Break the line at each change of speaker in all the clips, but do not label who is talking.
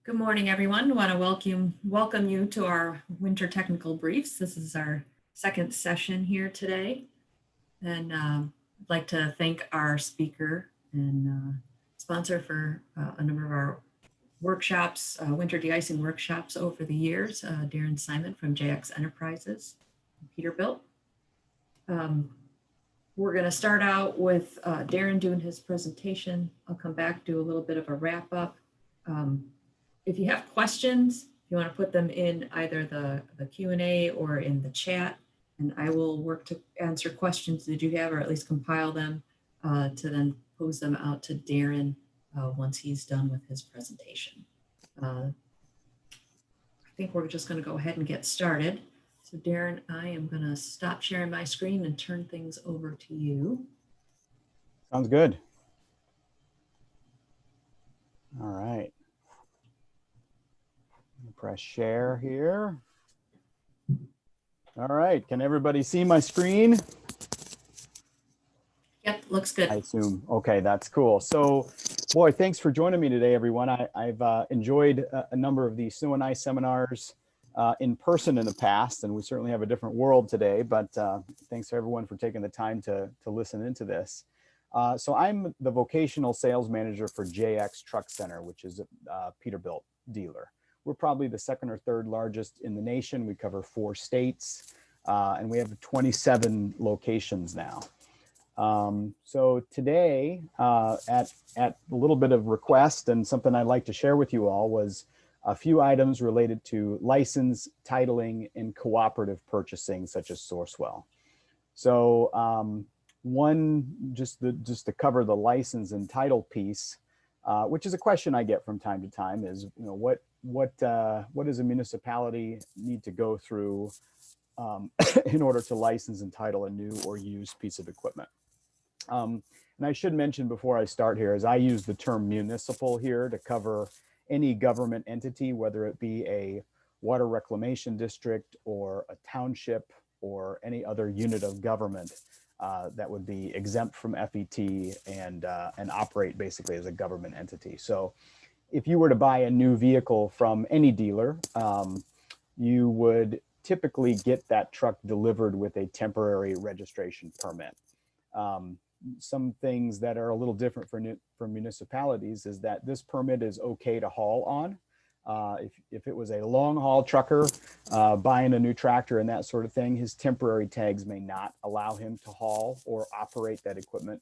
Good morning, everyone. I want to welcome you to our winter technical briefs. This is our second session here today. And I'd like to thank our speaker and sponsor for a number of our workshops, winter de-icing workshops over the years, Darren Simon from JX Enterprises, Peterbilt. We're going to start out with Darren doing his presentation. I'll come back, do a little bit of a wrap up. If you have questions, if you want to put them in either the Q&A or in the chat, and I will work to answer questions that you have, or at least compile them to then pose them out to Darren once he's done with his presentation. I think we're just going to go ahead and get started. So Darren, I am going to stop sharing my screen and turn things over to you.
Sounds good. All right. Press share here. All right, can everybody see my screen?
Yep, looks good.
I assume. Okay, that's cool. So, boy, thanks for joining me today, everyone. I've enjoyed a number of these Snow and Ice seminars in person in the past, and we certainly have a different world today, but thanks to everyone for taking the time to listen into this. So I'm the vocational sales manager for JX Truck Center, which is a Peterbilt dealer. We're probably the second or third largest in the nation. We cover 4 states, and we have 27 locations now. So today, at a little bit of request and something I'd like to share with you all was a few items related to license, titling, and cooperative purchasing, such as Sourcewell. So one, just to cover the license and title piece, which is a question I get from time to time, is what does a municipality need to go through in order to license and title a new or used piece of equipment? And I should mention before I start here, is I use the term municipal here to cover any government entity, whether it be a water reclamation district or a township or any other unit of government that would be exempt from FET and operate basically as a government entity. So if you were to buy a new vehicle from any dealer, you would typically get that truck delivered with a temporary registration permit. Some things that are a little different for municipalities is that this permit is okay to haul on. If it was a long haul trucker buying a new tractor and that sort of thing, his temporary tags may not allow him to haul or operate that equipment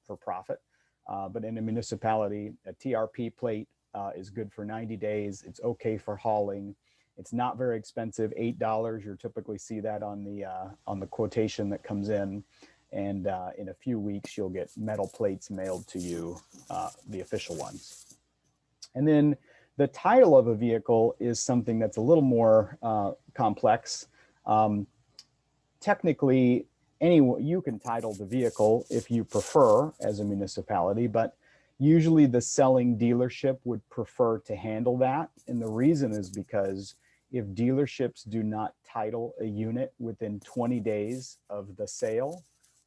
for profit. But in a municipality, a TRP plate is good for 90 days. It's okay for hauling. It's not very expensive, $8. You'll typically see that on the quotation that comes in. And in a few weeks, you'll get metal plates mailed to you, the official ones. And then the title of a vehicle is something that's a little more complex. Technically, you can title the vehicle if you prefer as a municipality, but usually the selling dealership would prefer to handle that. And the reason is because if dealerships do not title a unit within 20 days of the sale,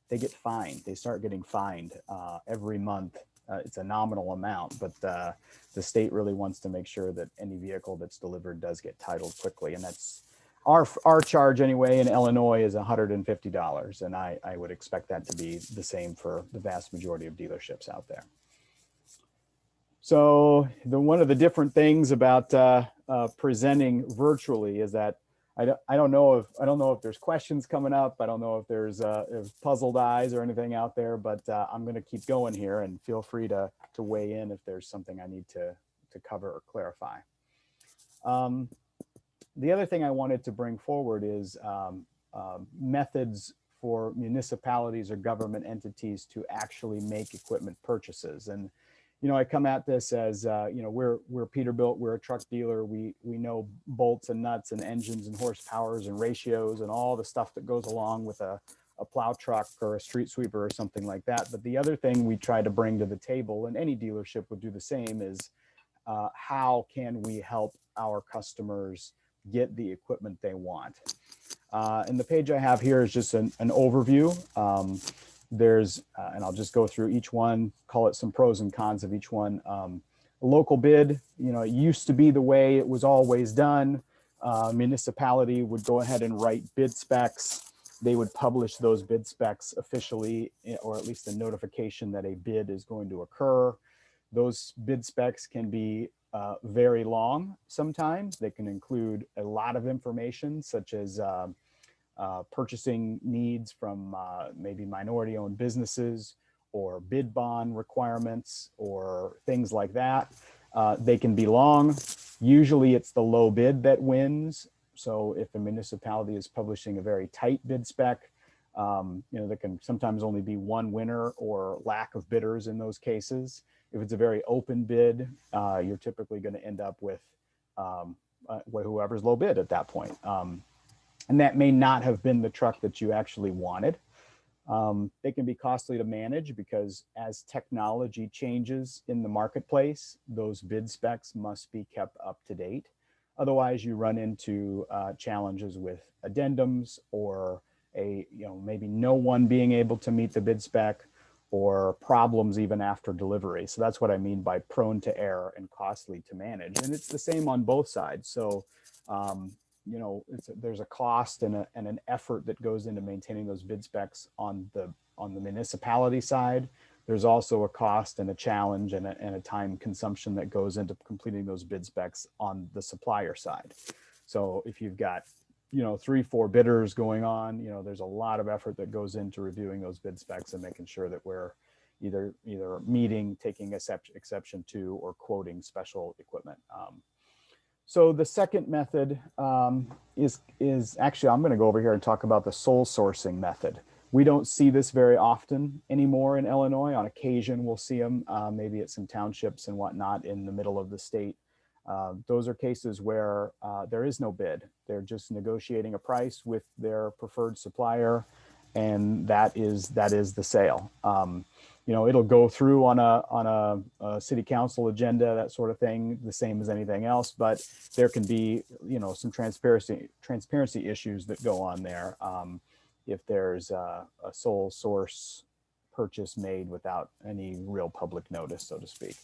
they get fined. They start getting fined every month. It's a nominal amount, but the state really wants to make sure that any vehicle that's delivered does get titled quickly. And that's our charge anyway in Illinois is $150. And I would expect that to be the same for the vast majority of dealerships out there. So one of the different things about presenting virtually is that I don't know if there's questions coming up. I don't know if there's puzzled eyes or anything out there, but I'm going to keep going here, and feel free to weigh in if there's something I need to cover or clarify. The other thing I wanted to bring forward is methods for municipalities or government entities to actually make equipment purchases. And I come at this as, we're Peterbilt, we're a truck dealer. We know bolts and nuts and engines and horsepowers and ratios and all the stuff that goes along with a plow truck or a street sweeper or something like that. But the other thing we try to bring to the table, and any dealership would do the same, is how can we help our customers get the equipment they want? And the page I have here is just an overview. And I'll just go through each one, call it some pros and cons of each one. A local bid, it used to be the way it was always done. Municipality would go ahead and write bid specs. They would publish those bid specs officially, or at least a notification that a bid is going to occur. Those bid specs can be very long sometimes. They can include a lot of information, such as purchasing needs from maybe minority-owned businesses, or bid bond requirements, or things like that. They can be long. Usually it's the low bid that wins. So if a municipality is publishing a very tight bid spec, there can sometimes only be one winner or lack of bidders in those cases. If it's a very open bid, you're typically going to end up with whoever's low bid at that point. And that may not have been the truck that you actually wanted. They can be costly to manage because as technology changes in the marketplace, those bid specs must be kept up to date. Otherwise, you run into challenges with addendums, or maybe no one being able to meet the bid spec, or problems even after delivery. So that's what I mean by prone to error and costly to manage. And it's the same on both sides. So there's a cost and an effort that goes into maintaining those bid specs on the municipality side. There's also a cost and a challenge and a time consumption that goes into completing those bid specs on the supplier side. So if you've got 3-4 bidders going on, there's a lot of effort that goes into reviewing those bid specs and making sure that we're either meeting, taking exception to, or quoting special equipment. So the second method is actually, I'm going to go over here and talk about the sole sourcing method. We don't see this very often anymore in Illinois. On occasion, we'll see them maybe at some townships and whatnot in the middle of the state. Those are cases where there is no bid. They're just negotiating a price with their preferred supplier, and that is the sale. It'll go through on a city council agenda, that sort of thing, the same as anything else, but there can be, some transparency issues that go on there if there's a sole source purchase made without any real public notice, so to speak.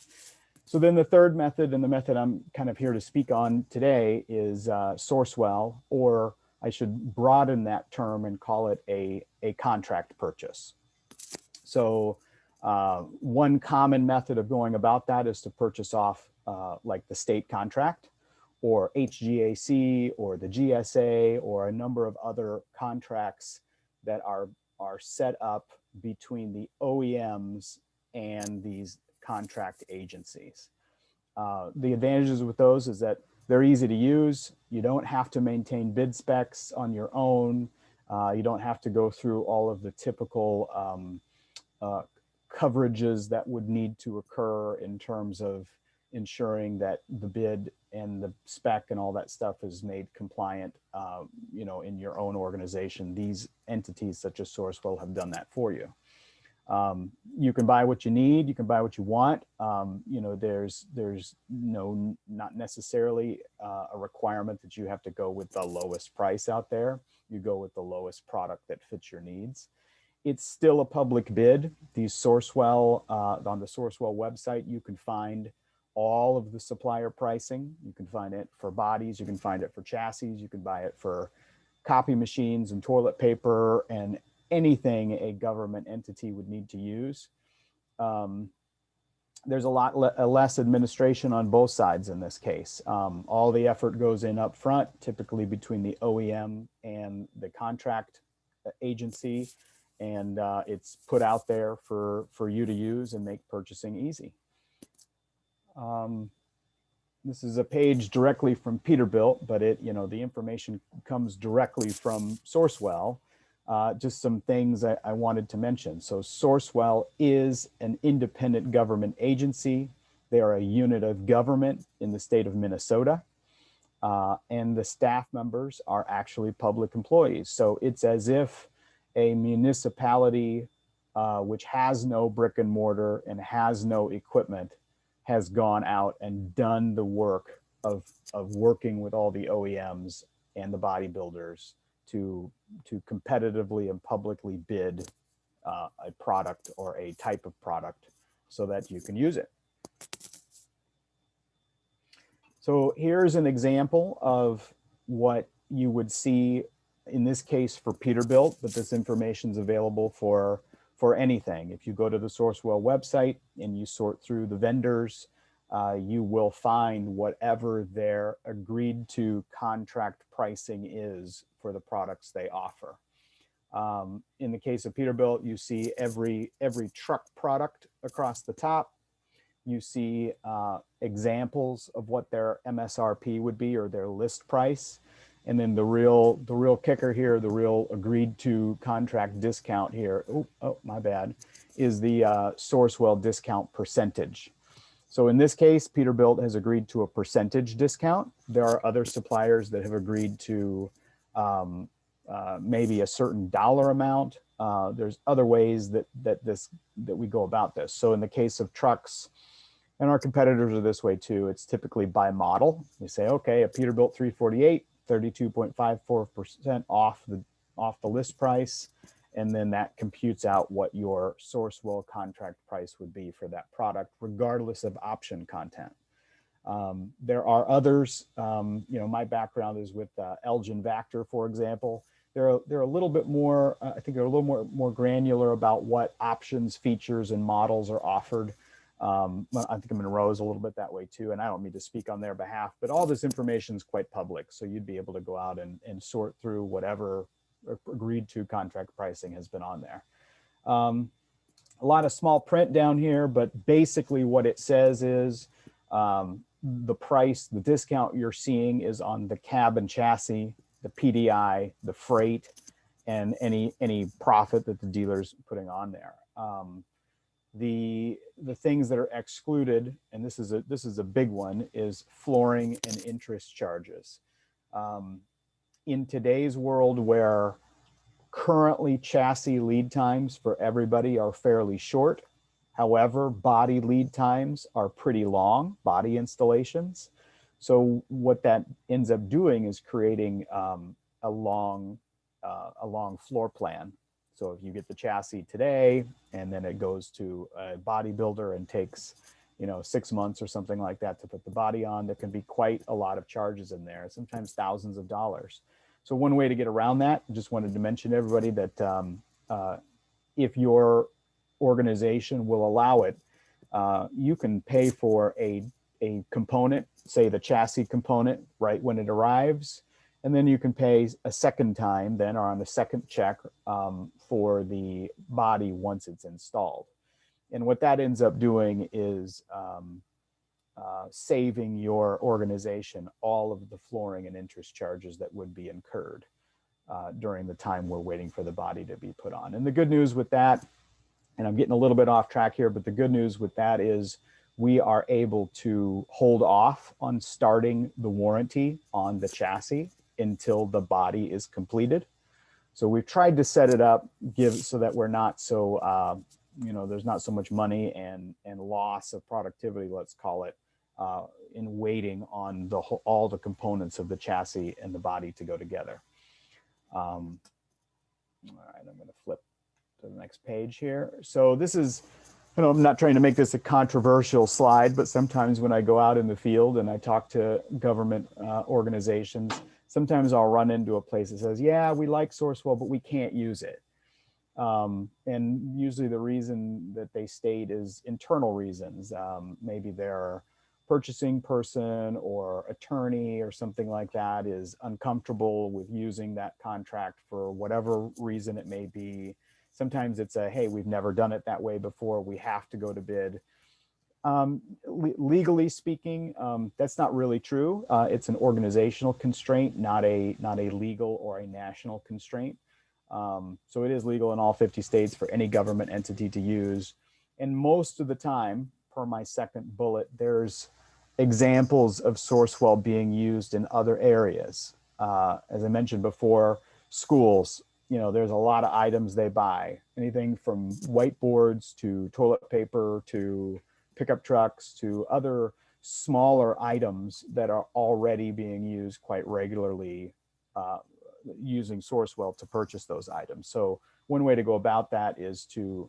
So then the third method, and the method I'm kind of here to speak on today, is Sourcewell, or I should broaden that term and call it a contract purchase. So one common method of going about that is to purchase off like the state contract, or HGAC, or the GSA, or a number of other contracts that are set up between the OEMs and these contract agencies. The advantages with those is that they're easy to use. You don't have to maintain bid specs on your own. You don't have to go through all of the typical coverages that would need to occur in terms of ensuring that the bid and the spec and all that stuff is made compliant, in your own organization. These entities such as Sourcewell have done that for you. You can buy what you need, you can buy what you want. There's not necessarily a requirement that you have to go with the lowest price out there. You go with the lowest product that fits your needs. It's still a public bid. These Sourcewell, on the Sourcewell website, you can find all of the supplier pricing. You can find it for bodies, you can find it for chassis, you can buy it for copy machines and toilet paper and anything a government entity would need to use. There's a lot less administration on both sides in this case. All the effort goes in up front, typically between the OEM and the contract agency, and it's put out there for you to use and make purchasing easy. This is a page directly from Peterbilt, but the information comes directly from Sourcewell. Just some things I wanted to mention. So Sourcewell is an independent government agency. They are a unit of government in the state of Minnesota. And the staff members are actually public employees. So it's as if a municipality which has no brick and mortar and has no equipment has gone out and done the work of working with all the OEMs and the bodybuilders to competitively and publicly bid a product or a type of product so that you can use it. So here's an example of what you would see in this case for Peterbilt, but this information is available for anything. If you go to the Sourcewell website and you sort through the vendors, you will find whatever their agreed to contract pricing is for the products they offer. In the case of Peterbilt, you see every truck product across the top. You see examples of what their MSRP would be, or their list price. And then the real kicker here, the real agreed to contract discount here, oh my bad, is the Sourcewell discount percentage. So in this case, Peterbilt has agreed to a percentage discount. There are other suppliers that have agreed to maybe a certain dollar amount. There's other ways that we go about this. So in the case of trucks, and our competitors are this way too, it's typically by model. We say, okay, a Peterbilt 348, 32.54% off the list price, and then that computes out what your Sourcewell contract price would be for that product, regardless of option content. There are others. My background is with Elgin Vactor, for example. They're a little bit more, I think they're a little more granular about what options, features, and models are offered. I think Monroe is a little bit that way too, and I don't mean to speak on their behalf, but all this information is quite public, so you'd be able to go out and sort through whatever agreed to contract pricing has been on there. A lot of small print down here, but basically what it says is the price, the discount you're seeing is on the cab and chassis, the PDI, the freight, and any profit that the dealer's putting on there. The things that are excluded, and this is a big one, is flooring and interest charges. In today's world, where currently chassis lead times for everybody are fairly short, however, body lead times are pretty long, body installations. So what that ends up doing is creating a long floor plan. So if you get the chassis today and then it goes to a bodybuilder and takes 6 months or something like that to put the body on, there can be quite a lot of charges in there, sometimes thousands of dollars. So one way to get around that, just wanted to mention to everybody that if your organization will allow it, you can pay for a component, say the chassis component, right when it arrives, and then you can pay a second time then, or on the second check, for the body once it's installed. And what that ends up doing is saving your organization all of the flooring and interest charges that would be incurred during the time we're waiting for the body to be put on. And the good news with that, and I'm getting a little bit off track here, but the good news with that is we are able to hold off on starting the warranty on the chassis until the body is completed. So we've tried to set it up so that we're not so, there's not so much money and loss of productivity, let's call it, in waiting on all the components of the chassis and the body to go together. All right, I'm going to flip to the next page here. So this is, I'm not trying to make this a controversial slide, but sometimes when I go out in the field and I talk to government organizations, sometimes I'll run into a place that says, yeah, we like Sourcewell, but we can't use it. And usually the reason that they state is internal reasons. Maybe their purchasing person or attorney or something like that is uncomfortable with using that contract for whatever reason it may be. Sometimes it's hey, we've never done it that way before, we have to go to bid. Legally speaking, that's not really true. It's an organizational constraint, not a legal or a national constraint. So it is legal in all 50 states for any government entity to use. And most of the time, per my second bullet, there's examples of Sourcewell being used in other areas. As I mentioned before, schools, there's a lot of items they buy, anything from whiteboards to toilet paper to pickup trucks to other smaller items that are already being used quite regularly, using Sourcewell to purchase those items. So one way to go about that is to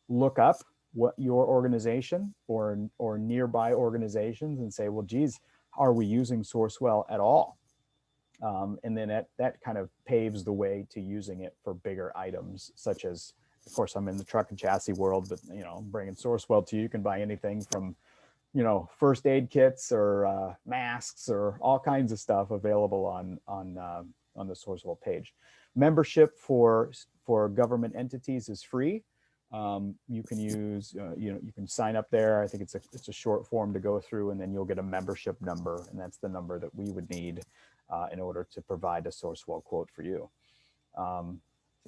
look up what your organization or nearby organizations and say, well, geez, are we using Sourcewell at all? And then that kind of paves the way to using it for bigger items, such as, of course, I'm in the truck and chassis world, but bringing Sourcewell to you, you can buy anything from first aid kits or masks or all kinds of stuff available on the Sourcewell page. Membership for government entities is free. You can use, you can sign up there. I think it's a short form to go through, and then you'll get a membership number, and that's the number that we would need in order to provide a Sourcewell quote for you. So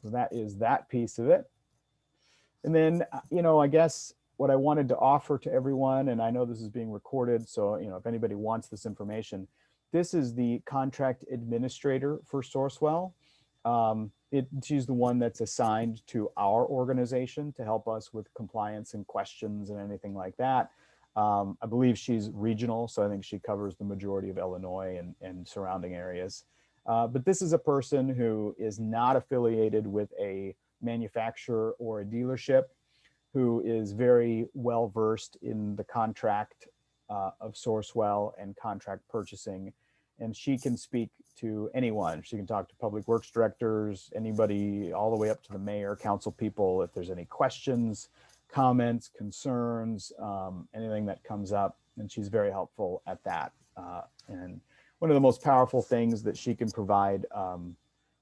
that is that piece of it. And then, I guess what I wanted to offer to everyone, and I know this is being recorded, so, if anybody wants this information, this is the contract administrator for Sourcewell. She's the one that's assigned to our organization to help us with compliance and questions and anything like that. I believe she's regional, so I think she covers the majority of Illinois and surrounding areas. But this is a person who is not affiliated with a manufacturer or a dealership, who is very well versed in the contract of Sourcewell and contract purchasing. And she can speak to anyone. She can talk to public works directors, anybody, all the way up to the mayor, council people, if there's any questions, comments, concerns, anything that comes up. And she's very helpful at that. And one of the most powerful things that she can provide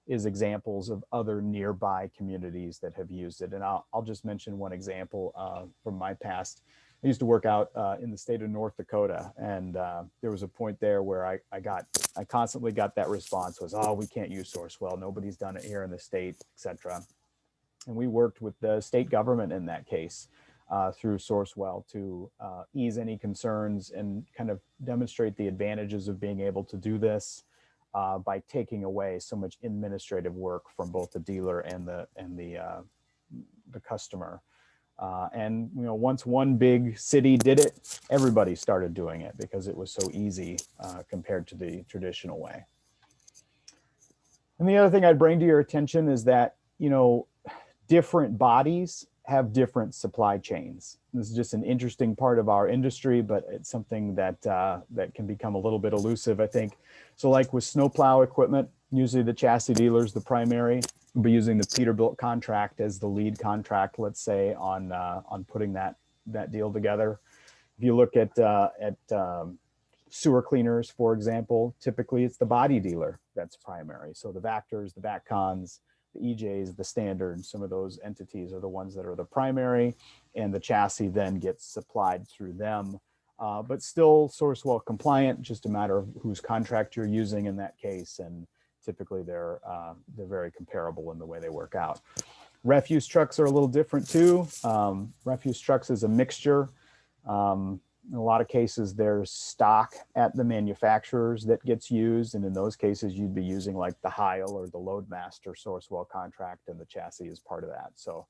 is examples of other nearby communities that have used it. And I'll just mention one example from my past. I used to work out in the state of North Dakota, and there was a point there where I constantly got that response was, oh, we can't use Sourcewell. Nobody's done it here in the state, etc. And we worked with the state government in that case through Sourcewell to ease any concerns and kind of demonstrate the advantages of being able to do this by taking away so much administrative work from both the dealer and the customer. And once one big city did it, everybody started doing it because it was so easy compared to the traditional way. And the other thing I'd bring to your attention is that different bodies have different supply chains. This is just an interesting part of our industry, but it's something that that can become a little bit elusive, I think. So like with snowplow equipment, usually the chassis dealer is the primary. We'll be using the Peterbilt contract as the lead contract, let's say, on putting that deal together. If you look at sewer cleaners, for example, typically it's the body dealer that's primary. So the Vactors, the Vaccons, the EJs, the Standards, some of those entities are the ones that are the primary, and the chassis then gets supplied through them. But still Sourcewell compliant, just a matter of whose contract you're using in that case. And typically they're very comparable in the way they work out. Refuse trucks are a little different too. Refuse trucks is a mixture. In a lot of cases, there's stock at the manufacturers that gets used. And in those cases, you'd be using like the Heil or the Loadmaster Sourcewell contract, and the chassis is part of that. So,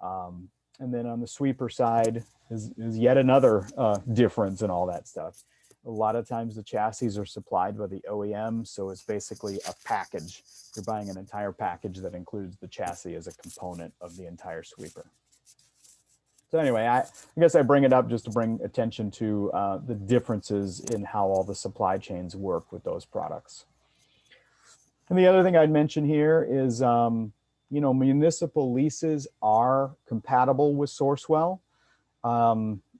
and then on the sweeper side is yet another difference in all that stuff. A lot of times the chassis are supplied by the OEM. So it's basically a package. You're buying an entire package that includes the chassis as a component of the entire sweeper. So anyway, I guess I bring it up just to bring attention to the differences in how all the supply chains work with those products. And the other thing I'd mention here is, municipal leases are compatible with Sourcewell.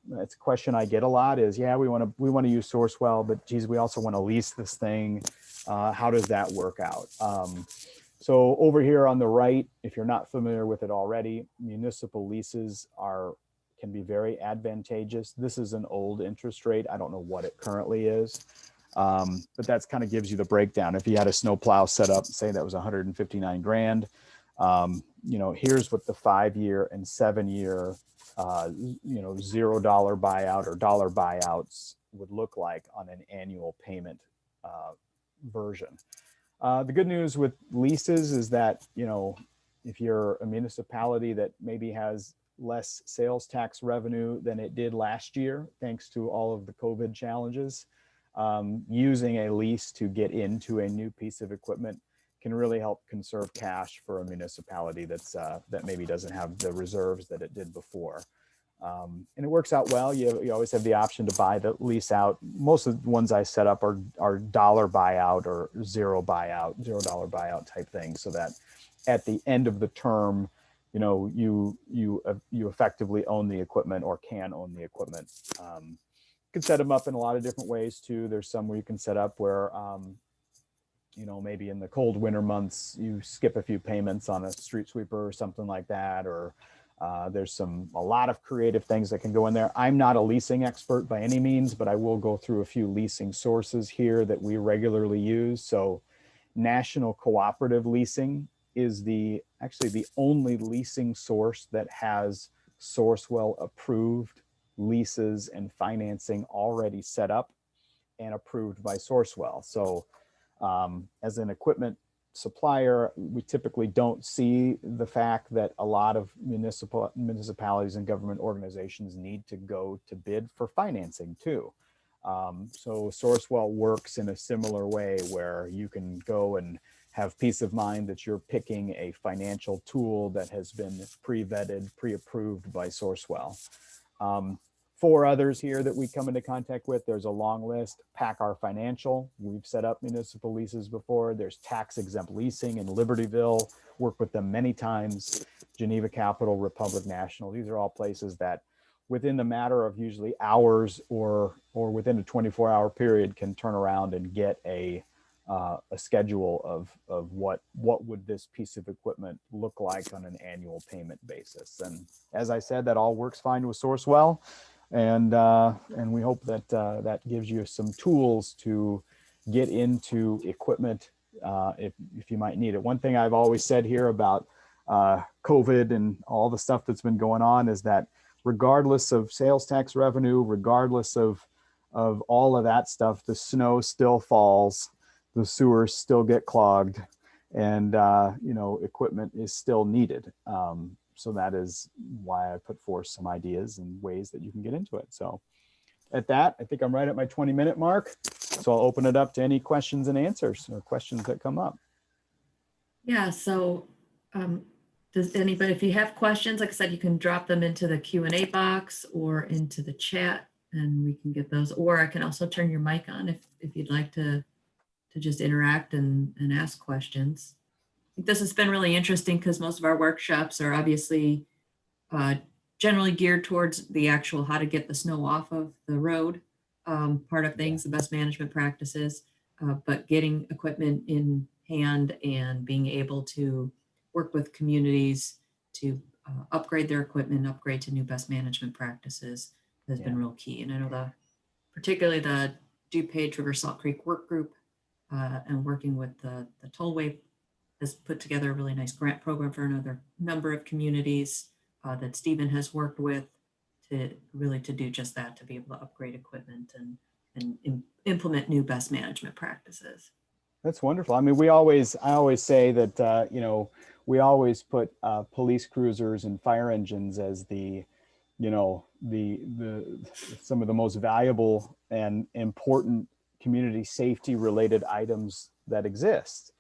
That's a question I get a lot is, yeah, we want to use Sourcewell, but geez, we also want to lease this thing. How does that work out? So over here on the right, if you're not familiar with it already, municipal leases can be very advantageous. This is an old interest rate. I don't know what it currently is, but that's kind of gives you the breakdown. If you had a snowplow set up, say that was 159 grand, here's what the 5-year and 7-year, $0 buyout or dollar buyouts would look like on an annual payment version. The good news with leases is that, if you're a municipality that maybe has less sales tax revenue than it did last year, thanks to all of the COVID challenges, using a lease to get into a new piece of equipment can really help conserve cash for a municipality that maybe doesn't have the reserves that it did before. And it works out well. You always have the option to buy the lease out. Most of the ones I set up are dollar buyout or $0 buyout type things, so that at the end of the term, you effectively own the equipment or can own the equipment. You can set them up in a lot of different ways too. There's some where you can set up where maybe in the cold winter months you skip a few payments on a street sweeper or something like that, or there's a lot of creative things that can go in there. I'm not a leasing expert by any means, but I will go through a few leasing sources here that we regularly use. So National Cooperative Leasing is actually the only leasing source that has Sourcewell approved leases and financing already set up and approved by Sourcewell. So as an equipment supplier, we typically don't see the fact that a lot of municipalities and government organizations need to go to bid for financing too. So Sourcewell works in a similar way where you can go and have peace of mind that you're picking a financial tool that has been pre-vetted, pre-approved by Sourcewell. 4 others here that we come into contact with. There's a long list. PACR Financial. We've set up municipal leases before. There's Tax Exempt Leasing in Libertyville. Worked with them many times. Geneva Capital, Republic National. These are all places that within the matter of usually hours or within a 24-hour period can turn around and get a schedule of what would this piece of equipment look like on an annual payment basis. And as I said, that all works fine with Sourcewell. And we hope that that gives you some tools to get into equipment if you might need it. One thing I've always said here about COVID and all the stuff that's been going on is that regardless of sales tax revenue, regardless of all of that stuff, the snow still falls, the sewers still get clogged, and equipment is still needed. So that is why I put forth some ideas and ways that you can get into it. So at that, I think I'm right at my 20-minute mark. So I'll open it up to any questions and answers or questions that come up.
Yeah, so does anybody, if you have questions, like I said, you can drop them into the Q&A box or into the chat and we can get those. Or I can also turn your mic on if you'd like to just interact and ask questions. I think this has been really interesting because most of our workshops are obviously generally geared towards the actual how to get the snow off of the road part of things, the best management practices, but getting equipment in hand and being able to work with communities to upgrade their equipment, upgrade to new best management practices has been real key. And I know particularly the DuPage River Salt Creek work group and working with the tollway has put together a really nice grant program for another number of communities that Stephen has worked with to do just that, to be able to upgrade equipment and implement new best management practices.
That's wonderful. I mean, I always say that, we always put police cruisers and fire engines as some of the most valuable and important community safety related items that exist.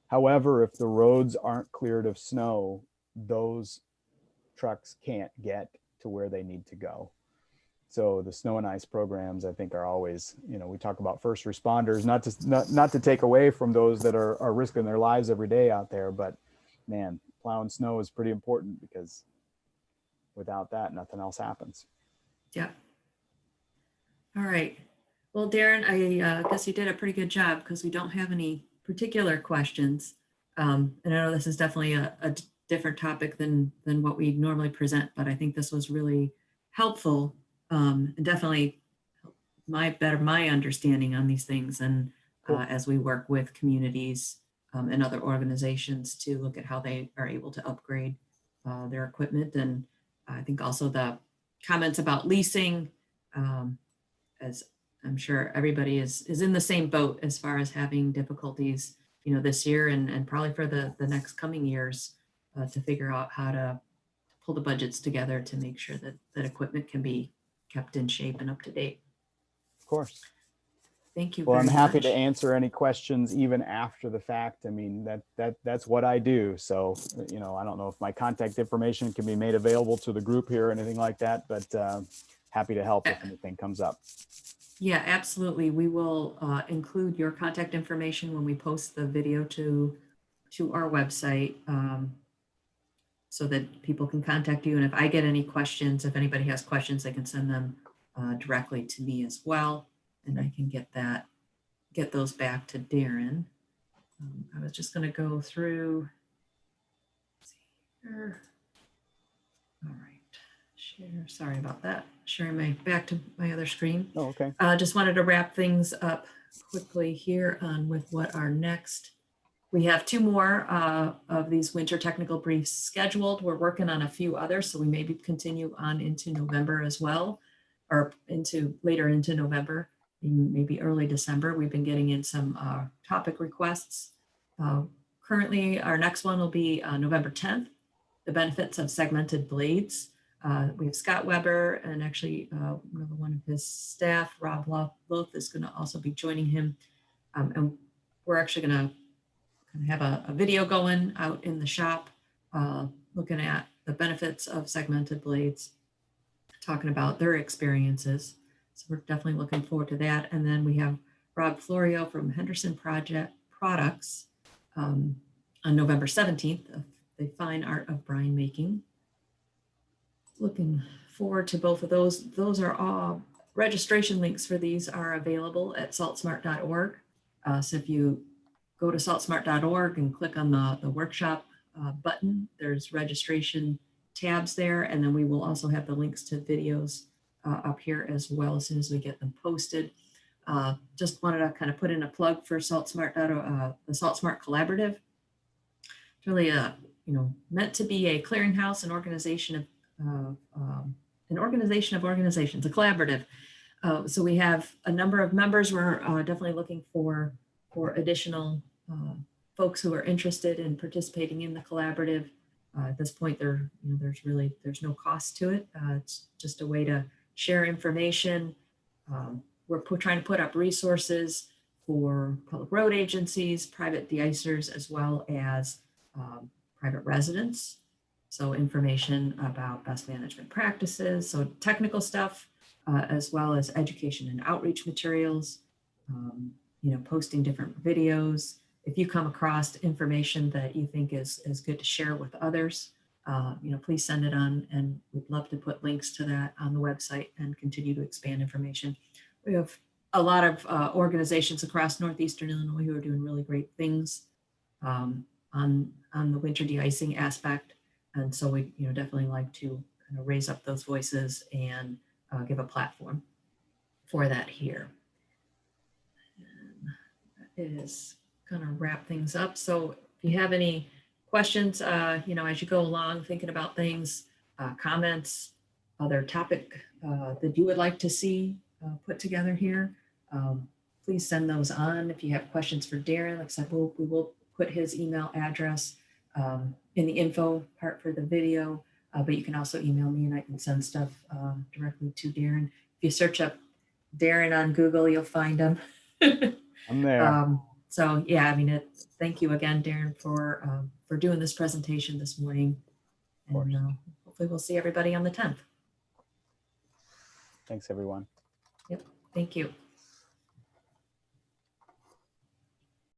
However, if the roads aren't cleared of snow, those trucks can't get to where they need to go. So the snow and ice programs, I think, are always, we talk about first responders, not to take away from those that are risking their lives every day out there, but man, plowing snow is pretty important because without that, nothing else happens. Yeah.
All right. Well, Darren, I guess you did a pretty good job because we don't have any particular questions. And I know this is definitely a different topic than what we normally present, but I think this was really helpful and definitely my understanding on these things. And as we work with communities and other organizations to look at how they are able to upgrade their equipment. And I think also the comments about leasing, as I'm sure everybody is in the same boat as far as having difficulties, this year and probably for the next coming years to figure out how to pull the budgets together to make sure that equipment can be kept in shape and up to date.
Of course.
Thank you
Well, I'm
very
happy to
much.
answer any questions even after the fact. I mean, that's what I do. So, you know, I don't know if my contact information can be made available to the group here or anything like that, but happy to help if anything comes up.
Yeah, absolutely. We will include your contact information when we post the video to our website, so that people can contact you. And if I get any questions, if anybody has questions, they can send them directly to me as well, and I can get those back to Darren. I was just going to go through. Let's see here. All right, share. Sorry about that. Sharing my back to my other screen.
Oh, okay.
Just wanted to wrap things up quickly here on with what our next. We have 2 more of these winter technical briefs scheduled. We're working on a few others, so we maybe continue on into November as well, or later into November, maybe early December. We've been getting in some topic requests. Currently, our next one will be November 10th, the benefits of segmented blades. We have Scott Weber, and actually one of his staff, Rob Loth, is going to also be joining him. And we're actually going to have a video going out in the shop, looking at the benefits of segmented blades, talking about their experiences. So we're definitely looking forward to that. And then we have Rob Florio from Henderson Products on November 17th, of the fine art of brine making. Looking forward to both of those. Those are all registration links for these are available at saltsmart.org. So if you go to saltsmart.org and click on the workshop button, there's registration tabs there. And then we will also have the links to videos up here as well as soon as we get them posted. Just wanted to kind of put in a plug for the SaltSmart Collaborative. It's really meant to be a clearinghouse, an organization of organizations, a collaborative. So we have a number of members. We're definitely looking for additional folks who are interested in participating in the collaborative. At this point, there's no cost to it. It's just a way to share information. We're trying to put up resources for public road agencies, private de-icers, as well as private residents. So information about best management practices, so technical stuff, as well as education and outreach materials, posting different videos. If you come across information that you think is good to share with others, please send it on, and we'd love to put links to that on the website and continue to expand information. We have a lot of organizations across Northeastern Illinois who are doing really great things on the winter de-icing aspect. And so we definitely like to kind of raise up those voices and give a platform for that here. And that is going to wrap things up. So if you have any questions, as you go along thinking about things, comments, other topic that you would like to see put together here, please send those on. If you have questions for Darren, like I said, we will put his email address in the info part for the video, but you can also email me and I can send stuff directly to Darren. If you search up Darren on Google, you'll find him.
I'm there.
So yeah, thank you again, Darren, for doing this presentation this morning. And hopefully we'll see everybody on the 10th.
Thanks, everyone.
Yep, thank you.